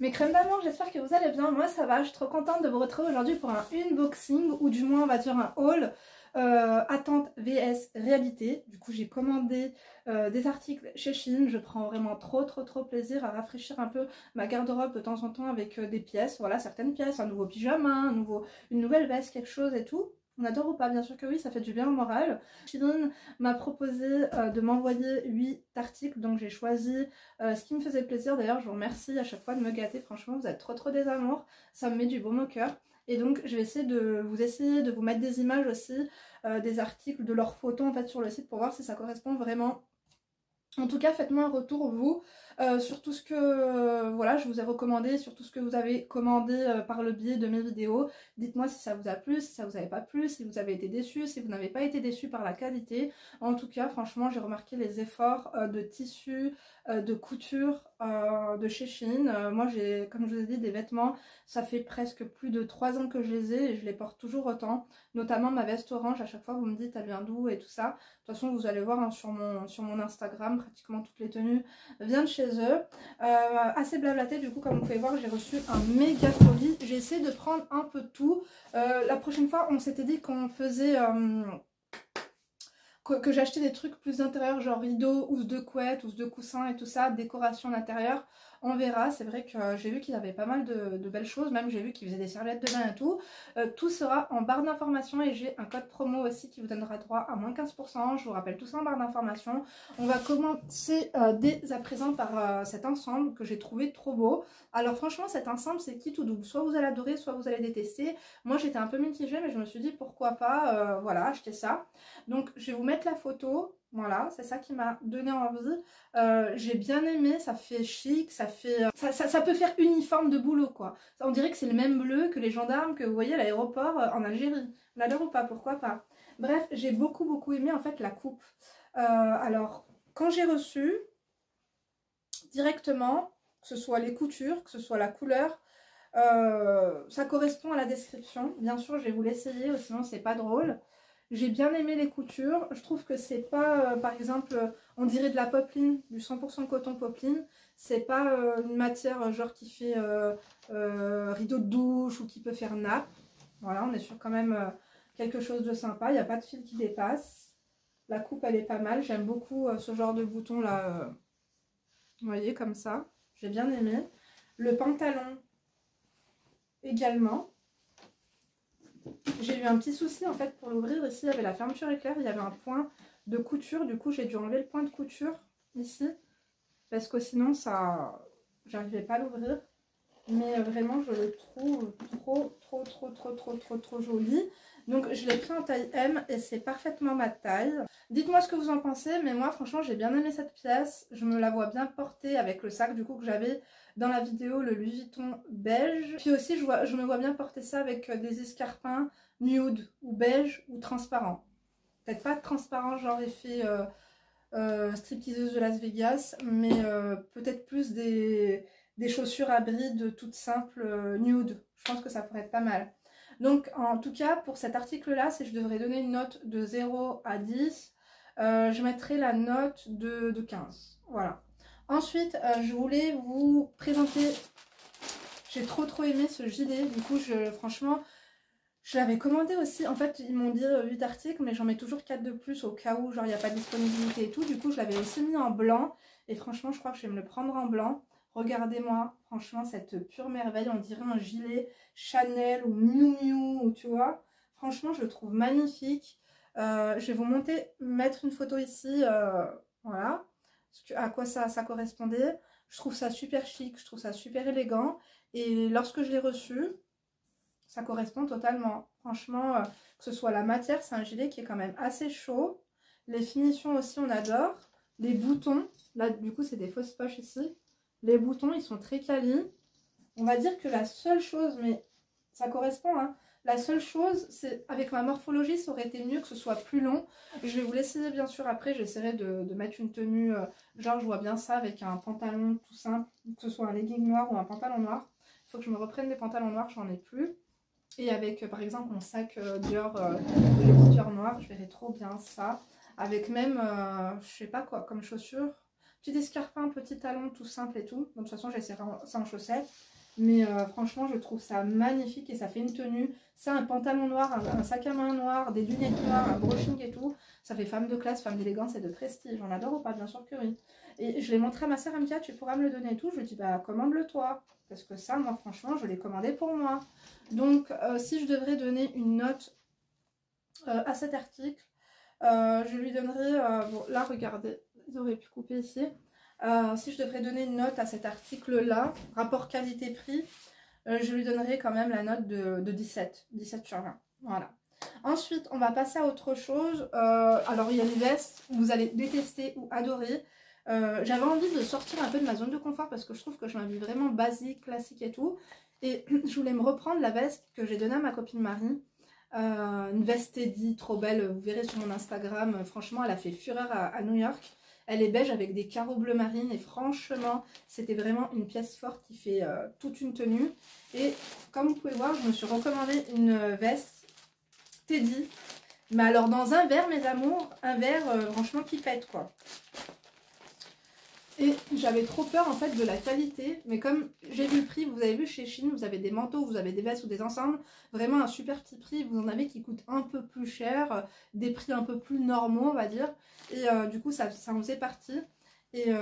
Mes crèmes d'amour, j'espère que vous allez bien. Moi ça va, je suis trop contente de vous retrouver aujourd'hui pour un unboxing ou du moins on va dire un haul attente vs réalité. Du coup j'ai commandé des articles chez Shein. Je prends vraiment trop plaisir à rafraîchir un peu ma garde-robe de temps en temps avec des pièces, voilà, certaines pièces, un nouveau pyjama, une nouvelle veste, quelque chose et tout. On adore ou pas? Bien sûr que oui, ça fait du bien au moral. Shein m'a proposé de m'envoyer 8 articles, donc j'ai choisi ce qui me faisait plaisir. D'ailleurs je vous remercie à chaque fois de me gâter, franchement vous êtes trop des amours, ça me met du baume au cœur. Et donc je vais essayer de vous mettre des images aussi, des articles, de leurs photos en fait sur le site pour voir si ça correspond vraiment. En tout cas, faites-moi un retour, vous, sur tout ce que voilà, je vous ai recommandé, sur tout ce que vous avez commandé par le biais de mes vidéos. Dites-moi si ça vous a plu, si ça vous avait pas plu, si vous avez été déçus, si vous n'avez pas été déçus par la qualité. En tout cas, franchement, j'ai remarqué les efforts de tissu, de couture de chez Shein. Moi, j'ai, comme je vous ai dit, des vêtements, ça fait presque plus de 3 ans que je les ai et je les porte toujours autant. Notamment ma veste orange, à chaque fois vous me dites elle vient d'où et tout ça. De toute façon, vous allez voir hein, sur mon Instagram, pratiquement toutes les tenues viennent de chez eux. Assez blablaté, du coup, comme vous pouvez voir, j'ai reçu un méga colis. J'ai essayé de prendre un peu de tout. La prochaine fois, on s'était dit qu'on faisait... que j'achetais des trucs plus intérieurs, genre rideaux, housse de couette, housse de coussin et tout ça, décoration d'intérieur. On verra, c'est vrai que j'ai vu qu'il avait pas mal de belles choses, même j'ai vu qu'il faisait des serviettes de bain et tout. Tout sera en barre d'information et j'ai un code promo aussi qui vous donnera droit à moins 15%. Je vous rappelle tout ça en barre d'information. On va commencer dès à présent par cet ensemble que j'ai trouvé trop beau. Alors franchement cet ensemble c'est kit ou double, soit vous allez adorer, soit vous allez détester. Moi j'étais un peu mitigée mais je me suis dit pourquoi pas, voilà, acheter ça. Donc je vais vous mettre la photo, voilà, c'est ça qui m'a donné envie. J'ai bien aimé, ça fait chic, ça fait ça peut faire uniforme de boulot quoi. On dirait que c'est le même bleu que les gendarmes que vous voyez à l'aéroport en Algérie. On adore ou pas, pourquoi pas. Bref, j'ai beaucoup aimé en fait la coupe. Alors, quand j'ai reçu, directement, que ce soit les coutures, que ce soit la couleur, ça correspond à la description. Bien sûr, je vais vous l'essayer, sinon c'est pas drôle. J'ai bien aimé les coutures. Je trouve que c'est pas, par exemple, on dirait de la popeline, du 100% coton popeline. C'est pas une matière genre qui fait rideau de douche ou qui peut faire nappe. Voilà, on est sur quand même quelque chose de sympa. Il n'y a pas de fil qui dépasse. La coupe, elle est pas mal. J'aime beaucoup ce genre de bouton là. Vous voyez, comme ça. J'ai bien aimé. Le pantalon également. J'ai eu un petit souci en fait pour l'ouvrir. Ici il y avait la fermeture éclair, il y avait un point de couture, du coup j'ai dû enlever le point de couture ici parce que sinon ça j'arrivais pas à l'ouvrir. Mais vraiment je le trouve trop joli. Donc je l'ai pris en taille M et c'est parfaitement ma taille. Dites-moi ce que vous en pensez, mais moi franchement j'ai bien aimé cette pièce. Je me la vois bien porter avec le sac du coup que j'avais dans la vidéo, le Louis Vuitton beige. Puis aussi je me vois bien porter ça avec des escarpins nude ou beige ou transparent. Peut-être pas transparent genre effet stripteaseuse de Las Vegas, mais peut-être plus des chaussures à bride toutes simples nude. Je pense que ça pourrait être pas mal. Donc en tout cas pour cet article là, si je devrais donner une note de 0 à 10, je mettrai la note de 15. Voilà. Ensuite je voulais vous présenter, j'ai trop aimé ce gilet. Du coup franchement je l'avais commandé aussi. En fait ils m'ont dit 8 articles mais j'en mets toujours 4 de plus au cas où genre il n'y a pas de disponibilité et tout. Du coup je l'avais aussi mis en blanc et franchement je crois que je vais me le prendre en blanc. Regardez-moi, franchement, cette pure merveille, on dirait un gilet Chanel ou Miu Miu, ou tu vois. Franchement, je le trouve magnifique. Je vais vous mettre une photo ici, voilà, à quoi ça correspondait. Je trouve ça super chic, je trouve ça super élégant. Et lorsque je l'ai reçu, ça correspond totalement. Franchement, que ce soit la matière, c'est un gilet qui est quand même assez chaud. Les finitions aussi, on adore. Les boutons, là, du coup, c'est des fausses poches ici. Les boutons, ils sont très quali. On va dire que la seule chose, mais ça correspond, hein. La seule chose, c'est avec ma morphologie, ça aurait été mieux que ce soit plus long. Je vais vous l'essayer bien sûr après. J'essaierai de mettre une tenue, genre je vois bien ça avec un pantalon tout simple, que ce soit un legging noir ou un pantalon noir. Il faut que je me reprenne des pantalons noirs, j'en ai plus. Et avec par exemple mon sac Dior de l'éditeur noir, je verrai trop bien ça. Avec même, je sais pas quoi, comme chaussures. Petit escarpin, petit talon, tout simple et tout. Donc, de toute façon, j'essaierai ça en chaussettes. Mais franchement, je trouve ça magnifique et ça fait une tenue. Ça, un pantalon noir, un sac à main noir, des lunettes noires, un brushing et tout. Ça fait femme de classe, femme d'élégance et de prestige. On adore ou pas? Bien sûr que oui. Et je l'ai montré à ma soeur, elle me dit, ah, tu pourras me le donner et tout. Je lui dis, bah, commande-le toi. Parce que ça, moi, franchement, je l'ai commandé pour moi. Donc, si je devrais donner une note à cet article, je lui donnerais... bon, là, regardez, ils auraient pu couper ici. Si je devrais donner une note à cet article-là, rapport qualité-prix, je lui donnerais quand même la note de 17 sur 20. Voilà. Ensuite, on va passer à autre chose. Alors, il y a les vestes que vous allez détester ou adorer. J'avais envie de sortir un peu de ma zone de confort parce que je trouve que je m'habille vraiment basique, classique et tout. Et je voulais me reprendre la veste que j'ai donnée à ma copine Marie. Une veste Teddy, trop belle, vous verrez sur mon Instagram. Franchement, elle a fait fureur à New York. Elle est beige avec des carreaux bleu marine et franchement, c'était vraiment une pièce forte qui fait toute une tenue. Et comme vous pouvez voir, je me suis recommandé une veste Teddy. Mais alors dans un vert, mes amours, un vert franchement qui pète quoi. Et j'avais trop peur en fait de la qualité, mais comme j'ai vu le prix, vous avez vu chez Shein, vous avez des manteaux, vous avez des vestes ou des ensembles, vraiment un super petit prix, vous en avez qui coûtent un peu plus cher, des prix un peu plus normaux on va dire, et du coup ça en faisait partie, et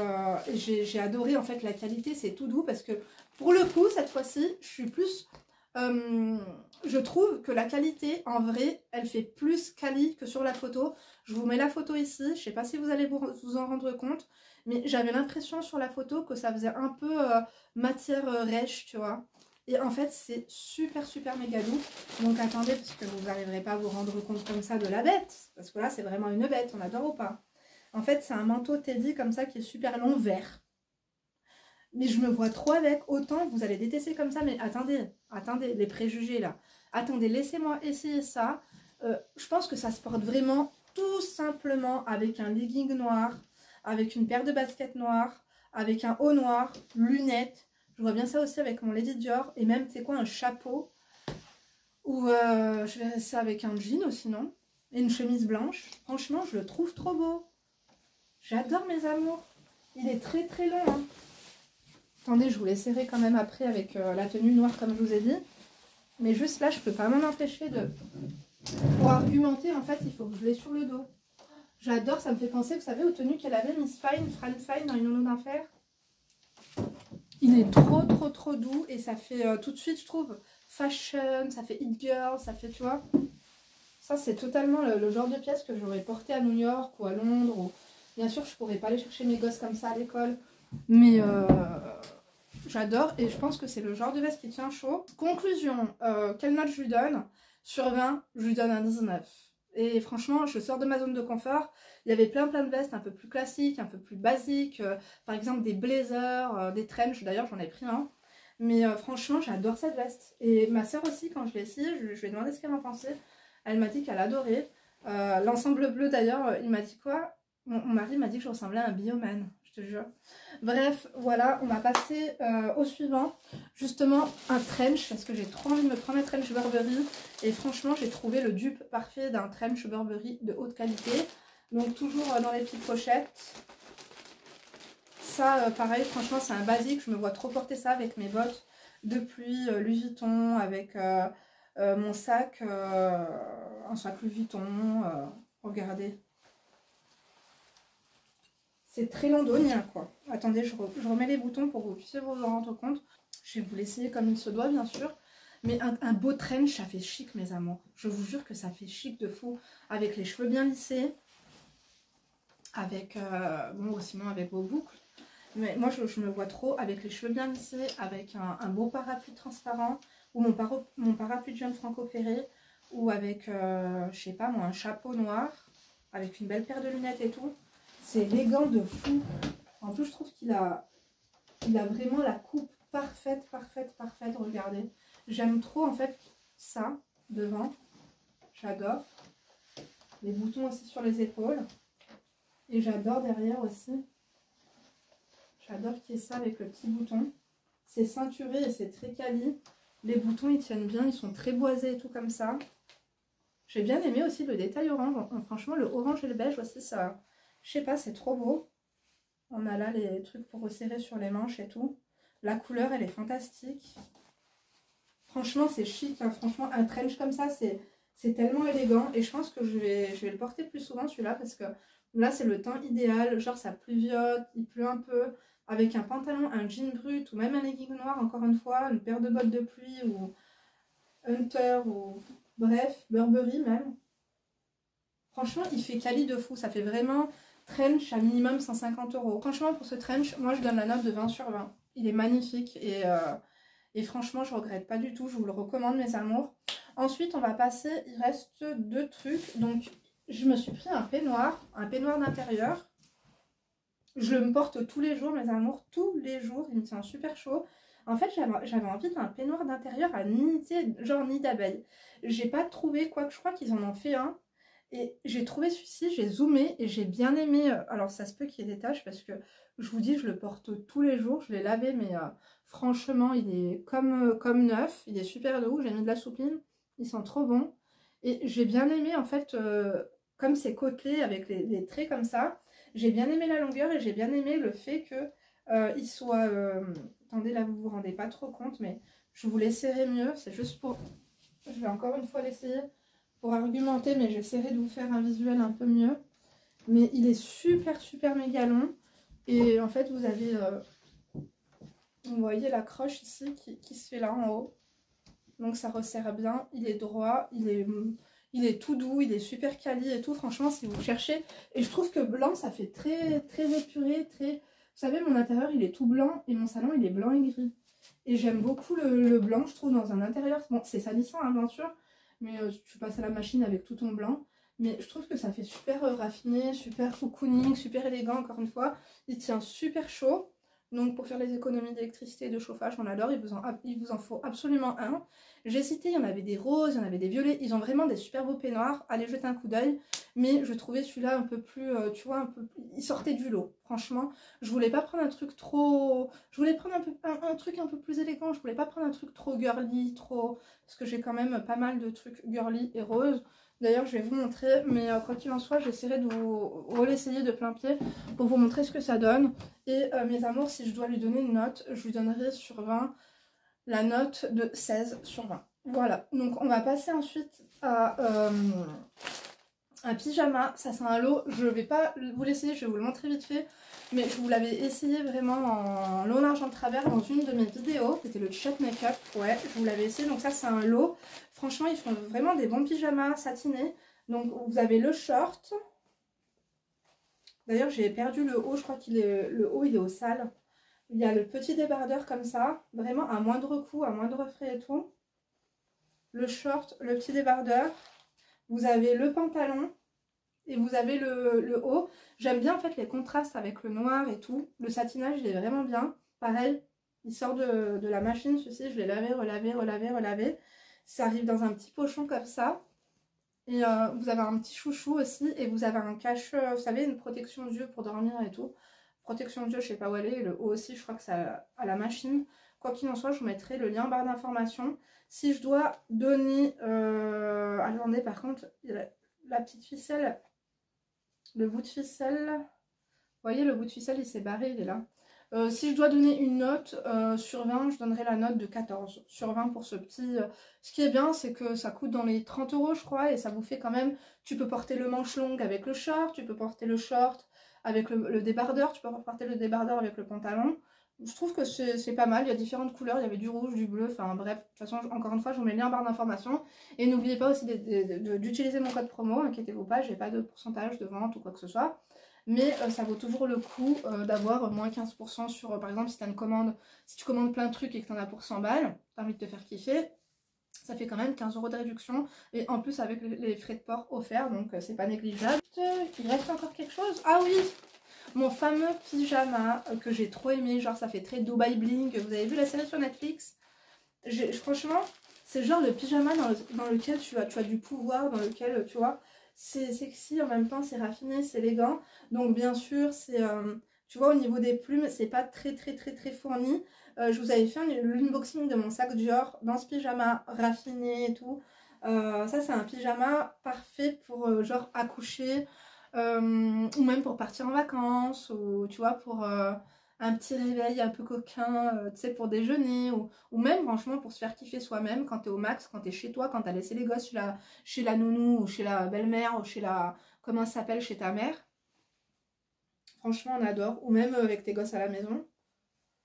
j'ai adoré en fait la qualité, c'est tout doux, parce que pour le coup cette fois-ci, je suis plus... je trouve que la qualité en vrai elle fait plus quali que sur la photo. Je vous mets la photo ici, je sais pas si vous allez vous en rendre compte, mais j'avais l'impression sur la photo que ça faisait un peu matière rêche, tu vois. Et en fait, c'est super, super méga doux. Donc attendez, parce que vous n'arriverez pas à vous rendre compte comme ça de la bête. Parce que là, c'est vraiment une bête, on adore ou pas. En fait, c'est un manteau Teddy comme ça qui est super long, vert. Mais je me vois trop avec. Autant, vous allez détester comme ça. Mais attendez, attendez, les préjugés là. Attendez, laissez-moi essayer ça. Je pense que ça se porte vraiment tout simplement avec un legging noir, avec une paire de baskets noires, avec un haut noir, lunettes. Je vois bien ça aussi avec mon Lady Dior. Et même, tu sais quoi, un chapeau. Ou je verrais ça avec un jean aussi, non? Et une chemise blanche. Franchement, je le trouve trop beau. J'adore mes amours. Il est très très long. Hein. Attendez, je vous l'essaierai quand même après avec la tenue noire comme je vous ai dit. Mais juste là, je peux pas m'en empêcher de... Pour argumenter, en fait, il faut que je l'ai sur le dos. J'adore, ça me fait penser, vous savez, aux tenues qu'elle avait, Miss Fine, Fran Fine dans Une nounou d'enfer. Il est trop, trop, trop doux et ça fait tout de suite, je trouve, fashion, ça fait it girl, ça fait, tu vois. Ça, c'est totalement le genre de pièce que j'aurais porté à New York ou à Londres. Ou... Bien sûr, je pourrais pas aller chercher mes gosses comme ça à l'école, mais j'adore et je pense que c'est le genre de veste qui tient chaud. Conclusion, quelle note je lui donne? Sur 20, je lui donne un 19. Et franchement, je sors de ma zone de confort. Il y avait plein de vestes un peu plus classiques, un peu plus basiques. Par exemple, des blazers, des trench. D'ailleurs, j'en ai pris un. Mais franchement, j'adore cette veste. Et ma soeur aussi, quand je l'ai essayée, je lui ai demandé ce qu'elle en pensait. Elle m'a dit qu'elle adorait. L'ensemble bleu, d'ailleurs, il m'a dit quoi? Mon mari m'a dit que je ressemblais à un bioman. Je te jure. Bref, voilà, on va passer au suivant. Justement, un trench, parce que j'ai trop envie de me prendre un trench Burberry. Et franchement, j'ai trouvé le dupe parfait d'un trench Burberry de haute qualité. Donc, toujours dans les petites pochettes. Ça, pareil, franchement, c'est un basique. Je me vois trop porter ça avec mes bottes de pluie Louis Vuitton, avec mon sac, un sac Louis Vuitton. Regardez. C'est très londonien, quoi. Attendez, je remets les boutons pour que vous puissiez vous en rendre compte. Je vais vous l'essayer comme il se doit, bien sûr. Mais un beau trench, ça fait chic, mes amours. Je vous jure que ça fait chic de fou. Avec les cheveux bien lissés. Avec, bon, sinon avec vos boucles. Mais moi, je me vois trop avec les cheveux bien lissés, avec un beau parapluie transparent. Ou mon parapluie de Jeanne Franco-Ferré. Ou avec, je sais pas moi, un chapeau noir. Avec une belle paire de lunettes et tout. C'est élégant de fou. En plus, je trouve qu'il a vraiment la coupe parfaite, parfaite, parfaite. Regardez. J'aime trop, en fait, ça, devant. J'adore. Les boutons aussi sur les épaules. Et j'adore derrière aussi. J'adore qu'il y ait ça avec le petit bouton. C'est ceinturé et c'est très quali. Les boutons, ils tiennent bien. Ils sont très boisés et tout comme ça. J'ai bien aimé aussi le détail orange. Franchement, le orange et le beige aussi, ça... Je sais pas, c'est trop beau. On a là les trucs pour resserrer sur les manches et tout. La couleur, elle est fantastique. Franchement, c'est chic, hein. Franchement, un trench comme ça, c'est tellement élégant. Et je pense que je vais le porter plus souvent, celui-là, parce que là, c'est le temps idéal. Genre, ça pluviote, il pleut un peu. Avec un pantalon, un jean brut, ou même un legging noir, encore une fois, une paire de bottes de pluie, ou Hunter, ou bref, Burberry même. Franchement, il fait quali de fou. Ça fait vraiment trench à minimum 150 €. Franchement, pour ce trench, moi, je donne la note de 20 sur 20. Il est magnifique et franchement, je regrette pas du tout. Je vous le recommande, mes amours. Ensuite, on va passer, il reste 2 trucs. Donc, je me suis pris un peignoir d'intérieur. Je le porte tous les jours, mes amours, tous les jours. Il me tient super chaud. En fait, j'avais envie d'un peignoir d'intérieur à nid, genre nid d'abeille. J'ai pas trouvé, quoi que je crois qu'ils en ont fait un. Et j'ai trouvé celui-ci, j'ai zoomé et j'ai bien aimé. Alors, ça se peut qu'il y ait des taches parce que je vous dis, je le porte tous les jours. Je l'ai lavé, mais franchement, il est comme neuf. Il est super doux. J'ai mis de la soupline. Il sent trop bon. Et j'ai bien aimé, en fait, comme c'est côtelé avec les traits comme ça. J'ai bien aimé la longueur et j'ai bien aimé le fait que il soit... attendez, là, vous vous rendez pas trop compte, mais je vous l'essaierai mieux. C'est juste pour... Je vais encore une fois l'essayer pour argumenter, mais j'essaierai de vous faire un visuel un peu mieux. Mais il est super, super méga long. Et en fait, vous avez... vous voyez la croche ici qui se fait là en haut. Donc ça resserre bien. Il est droit, il est tout doux, il est super quali et tout. Franchement, si vous cherchez... Et je trouve que blanc, ça fait très, très épuré, très... Vous savez, mon intérieur, il est tout blanc et mon salon, il est blanc et gris. Et j'aime beaucoup le blanc, je trouve, dans un intérieur. Bon, c'est salissant, hein, bien sûr. Mais tu passes à la machine avec tout ton blanc. Mais je trouve que ça fait super raffiné, super cocooning, super élégant, encore une fois. Il tient super chaud. Donc pour faire les économies d'électricité et de chauffage, on adore, il vous en faut absolument un. J'ai cité, il y en avait des roses, il y en avait des violets, ils ont vraiment des super beaux peignoirs, allez jeter un coup d'œil. Mais je trouvais celui-là un peu plus, tu vois, il sortait du lot, franchement. Je voulais pas prendre un truc trop... Je voulais prendre un truc un peu plus élégant, je voulais pas prendre un truc trop girly, trop... Parce que j'ai quand même pas mal de trucs girly et roses. D'ailleurs, je vais vous montrer, mais quoi qu'il en soit, j'essaierai de vous l'essayer de plein pied pour vous montrer ce que ça donne. Et mes amours, si je dois lui donner une note, je lui donnerai sur 20 la note de 16 sur 20. Voilà, donc on va passer ensuite à un pyjama. Ça, c'est un lot, je vais pas vous l'essayer, je vais vous le montrer vite fait. Mais je vous l'avais essayé vraiment en long, large, en travers dans une de mes vidéos. C'était le Chat Makeup. Ouais, je vous l'avais essayé. Donc ça, c'est un lot. Franchement, ils font vraiment des bons pyjamas satinés. Donc vous avez le short. D'ailleurs, j'ai perdu le haut. Je crois qu'il est le haut, il est au sale. Il y a le petit débardeur comme ça. Vraiment à moindre coût, à moindre frais et tout. Le short, le petit débardeur. Vous avez le pantalon. Et vous avez le haut. J'aime bien en fait les contrastes avec le noir et tout. Le satinage, il est vraiment bien. Pareil, il sort de la machine. Ceci, je l'ai lavé, relavé, relavé, relavé. Ça arrive dans un petit pochon comme ça. Et vous avez un petit chouchou aussi. Et vous avez un cache, vous savez, une protection d'yeux pour dormir et tout. Protection d'yeux, je sais pas où elle est. Et le haut aussi, je crois que c'est à la machine. Quoi qu'il en soit, je vous mettrai le lien en barre d'informations. Si je dois donner... attendez, par contre, la petite ficelle... Le bout de ficelle, vous voyez, le bout de ficelle, il s'est barré, il est là. Si je dois donner une note sur 20, je donnerai la note de 14 sur 20 pour ce petit... Ce qui est bien, c'est que ça coûte dans les 30 € je crois, et ça vous fait quand même... Tu peux porter le manche longue avec le short, tu peux porter le short avec le débardeur, tu peux porter le débardeur avec le pantalon. Je trouve que c'est pas mal, il y a différentes couleurs, il y avait du rouge, du bleu, enfin bref, de toute façon, encore une fois, je vous mets le lien en barre d'informations. Et n'oubliez pas aussi d'utiliser mon code promo, inquiétez-vous pas, j'ai pas de pourcentage de vente ou quoi que ce soit. Mais ça vaut toujours le coup d'avoir moins 15% sur, par exemple, si tu as une commande, si tu commandes plein de trucs et que tu en as pour 100 balles, tu as envie de te faire kiffer, ça fait quand même 15 € de réduction. Et en plus avec les frais de port offerts, donc c'est pas négligeable. Il reste encore quelque chose? Ah oui! Mon fameux pyjama que j'ai trop aimé, genre ça fait très Dubai Bling. Vous avez vu la série sur Netflix? Franchement, c'est genre le pyjama dans lequel tu as du pouvoir, dans lequel, tu vois, c'est sexy, en même temps c'est raffiné, c'est élégant. Donc bien sûr, c'est, tu vois, au niveau des plumes, c'est pas très fourni. Je vous avais fait l'unboxing de mon sac Dior dans ce pyjama raffiné et tout. Ça, c'est un pyjama parfait pour, genre, accoucher. ou même pour partir en vacances, ou tu vois, pour un petit réveil un peu coquin, tu sais, pour déjeuner, ou même franchement pour se faire kiffer soi-même quand t'es au max, quand t'es chez toi, quand t'as laissé les gosses chez la nounou, ou chez la belle-mère, ou chez la, comment ça s'appelle, chez ta mère. Franchement, on adore, ou même avec tes gosses à la maison.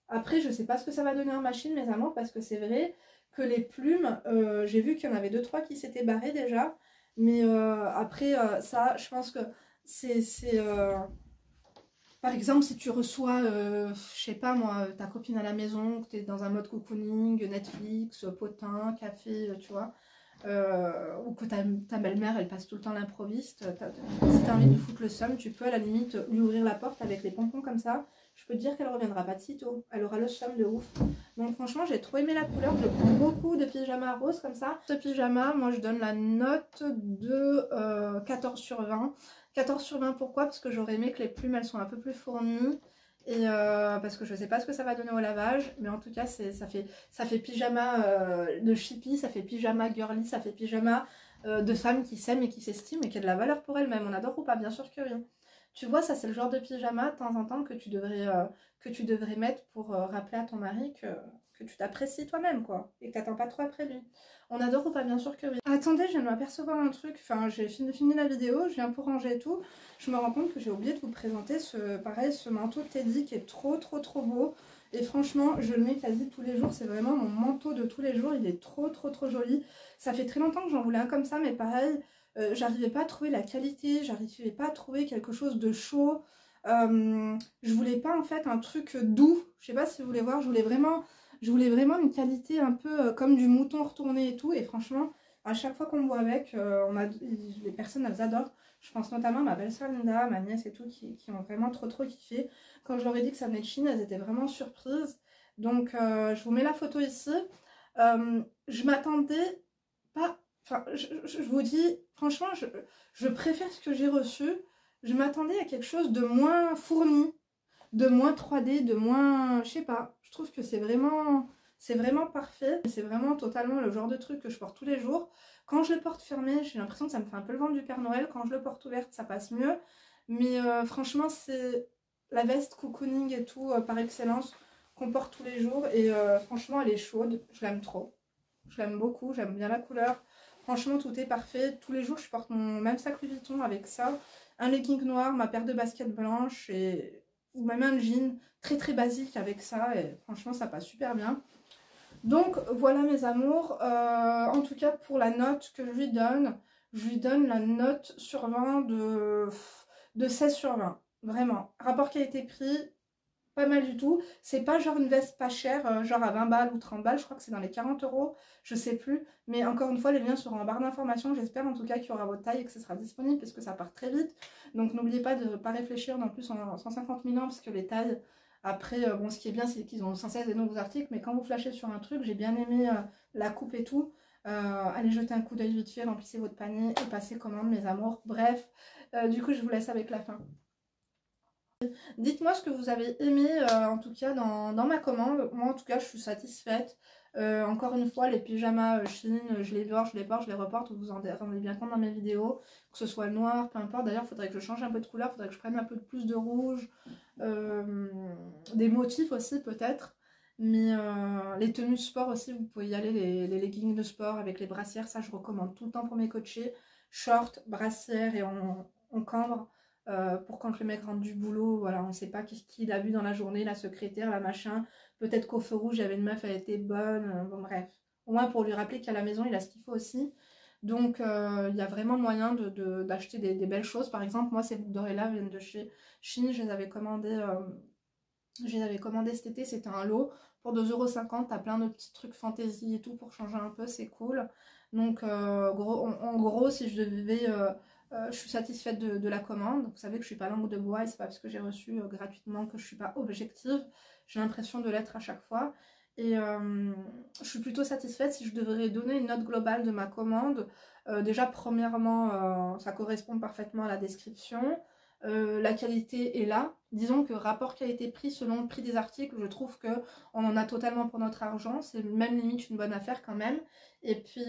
Après, je sais pas ce que ça va donner en machine, mes amours, parce que c'est vrai que les plumes, j'ai vu qu'il y en avait 2-3 qui s'étaient barrés déjà. Mais après, ça, je pense que c'est... Par exemple, si tu reçois, je sais pas moi, ta copine à la maison, que tu es dans un mode cocooning, Netflix, potin, café, tu vois, ou que ta belle-mère, elle passe tout le temps l'improviste, si tu as envie de lui foutre le seum, tu peux à la limite lui ouvrir la porte avec les pompons comme ça. Je peux te dire qu'elle reviendra pas de sitôt, elle aura le seum de ouf. Donc franchement, j'ai trop aimé la couleur, je prends beaucoup de pyjamas roses comme ça. Ce pyjama, moi je donne la note de 14 sur 20. 14 sur 20, pourquoi? Parce que j'aurais aimé que les plumes elles soient un peu plus fournies. Et parce que je sais pas ce que ça va donner au lavage, mais en tout cas ça fait pyjama de chippy, ça fait pyjama girly, ça fait pyjama de femmes qui s'aiment et qui s'estiment et qui a de la valeur pour elles-mêmes. On adore ou pas? Bien sûr que oui. Tu vois, ça c'est le genre de pyjama de temps en temps que tu devrais mettre pour rappeler à ton mari que tu t'apprécies toi-même, quoi, et que t'attends pas trop après lui. On adore ou pas? Bien sûr que oui. Attendez, je viens de m'apercevoir un truc, enfin j'ai fini la vidéo, je viens pour ranger et tout. Je me rends compte que j'ai oublié de vous présenter ce manteau Teddy qui est trop beau. Et franchement, je le mets quasi tous les jours, c'est vraiment mon manteau de tous les jours, il est trop joli. Ça fait très longtemps que j'en voulais un comme ça, mais pareil, j'arrivais pas à trouver la qualité, j'arrivais pas à trouver quelque chose de chaud. Je voulais pas en fait un truc doux, je sais pas si vous voulez voir, je voulais vraiment une qualité un peu comme du mouton retourné et tout. Et franchement, à chaque fois qu'on me voit avec, les personnes elles adorent. Je pense notamment à ma belle-sœur Linda, ma nièce et tout, qui ont vraiment trop kiffé. Quand je leur ai dit que ça venait de Chine, elles étaient vraiment surprises. Donc je vous mets la photo ici. Je m'attendais pas... Enfin, je vous dis, franchement, je préfère ce que j'ai reçu. Je m'attendais à quelque chose de moins fourni, de moins 3D, de moins... Je sais pas, je trouve que c'est vraiment parfait. C'est vraiment totalement le genre de truc que je porte tous les jours. Quand je le porte fermé, j'ai l'impression que ça me fait un peu le ventre du Père Noël. Quand je le porte ouverte, ça passe mieux. Mais franchement, c'est la veste cocooning et tout par excellence qu'on porte tous les jours. Et franchement, elle est chaude. Je l'aime trop. Je l'aime beaucoup. J'aime bien la couleur. Franchement, tout est parfait. Tous les jours, je porte mon même sac Louis Vuitton avec ça. Un legging noir, ma paire de baskets blanches et... ou même un jean très basique avec ça. Et franchement, ça passe super bien. Donc voilà mes amours, en tout cas pour la note que je lui donne la note sur 20 de 16 sur 20, vraiment. Rapport qualité-prix, pas mal du tout. C'est pas genre une veste pas chère, genre à 20 balles ou 30 balles, je crois que c'est dans les 40 €, je sais plus. Mais encore une fois, les liens seront en barre d'informations, j'espère en tout cas qu'il y aura votre taille et que ce sera disponible parce que ça part très vite. Donc n'oubliez pas de ne pas réfléchir non plus en 150 000 ans parce que les tailles... Après, bon, ce qui est bien, c'est qu'ils ont sans cesse des nouveaux articles, mais quand vous flashez sur un truc, j'ai bien aimé la coupe et tout. Allez jeter un coup d'œil vite fait, remplissez votre panier et passez commande, mes amours. Bref, du coup, je vous laisse avec la fin. Dites-moi ce que vous avez aimé, en tout cas, dans ma commande. Moi, en tout cas, je suis satisfaite. Encore une fois, les pyjamas Shein, je les porte, je les reporte, vous vous en rendez bien compte dans mes vidéos. Que ce soit noir, peu importe. D'ailleurs, il faudrait que je change un peu de couleur, il faudrait que je prenne un peu plus de rouge. Des motifs aussi, peut-être. Mais les tenues sport aussi, vous pouvez y aller, les leggings de sport avec les brassières, ça je recommande tout le temps pour mes coachés. Short, brassière et on cambre. Pour quand le mec rentre du boulot, voilà, on ne sait pas qui il a vu dans la journée, la secrétaire, la machin. Peut-être qu'au feu rouge, il y avait une meuf, elle était bonne. Bon, bref. Au moins pour lui rappeler qu'à la maison, il a ce qu'il faut aussi. Donc, il y a vraiment moyen d'acheter des belles choses. Par exemple, moi, ces boucles d'oreilles là viennent de chez Shein. Je les avais commandées cet été. C'était un lot. Pour 2,50 €, t'as plein de petits trucs fantasy et tout pour changer un peu. C'est cool. Donc, en gros, si je devais... je suis satisfaite de la commande. Vous savez que je suis pas langue de bois et c'est pas parce que j'ai reçu gratuitement que je suis pas objective. J'ai l'impression de l'être à chaque fois. Et je suis plutôt satisfaite. Si je devrais donner une note globale de ma commande, déjà premièrement, ça correspond parfaitement à la description. La qualité est là. Disons que rapport qualité-prix selon le prix des articles, je trouve que on en a totalement pour notre argent. C'est même limite une bonne affaire quand même. Et puis,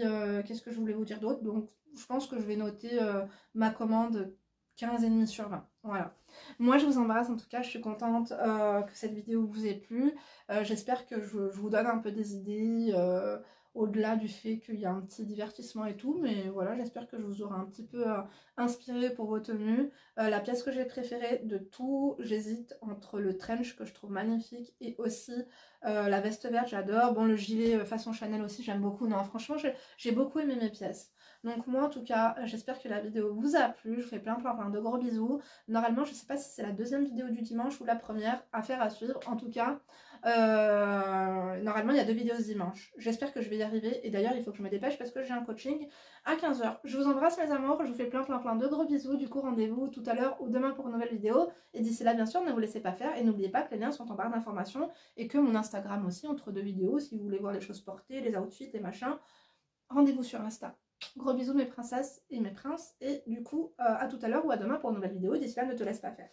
qu'est-ce que je voulais vous dire d'autre? Donc, je pense que je vais noter ma commande 15,5 sur 20. Voilà. Moi, je vous embrasse en tout cas. Je suis contente que cette vidéo vous ait plu. J'espère que je vous donne un peu des idées au-delà du fait qu'il y a un petit divertissement et tout. Mais voilà, j'espère que je vous aurai un petit peu inspiré pour vos tenues. La pièce que j'ai préférée de tout, j'hésite entre le trench que je trouve magnifique et aussi la veste verte, j'adore. Bon, le gilet façon Chanel aussi, j'aime beaucoup. Non, franchement, j'ai beaucoup aimé mes pièces. Donc moi en tout cas j'espère que la vidéo vous a plu, je vous fais plein de gros bisous. Normalement je sais pas si c'est la deuxième vidéo du dimanche ou la première, affaire à suivre. En tout cas normalement il y a 2 vidéos ce dimanche. J'espère que je vais y arriver et d'ailleurs il faut que je me dépêche parce que j'ai un coaching à 15 h. Je vous embrasse mes amours, je vous fais plein de gros bisous. Du coup rendez-vous tout à l'heure ou demain pour une nouvelle vidéo. Et d'ici là bien sûr ne vous laissez pas faire et n'oubliez pas que les liens sont en barre d'informations et que mon Instagram aussi entre 2 vidéos si vous voulez voir les choses portées, les outfits, les machins. Rendez-vous sur Insta. Gros bisous mes princesses et mes princes. Et du coup, à tout à l'heure ou à demain pour une nouvelle vidéo. D'ici là, ne te laisse pas faire.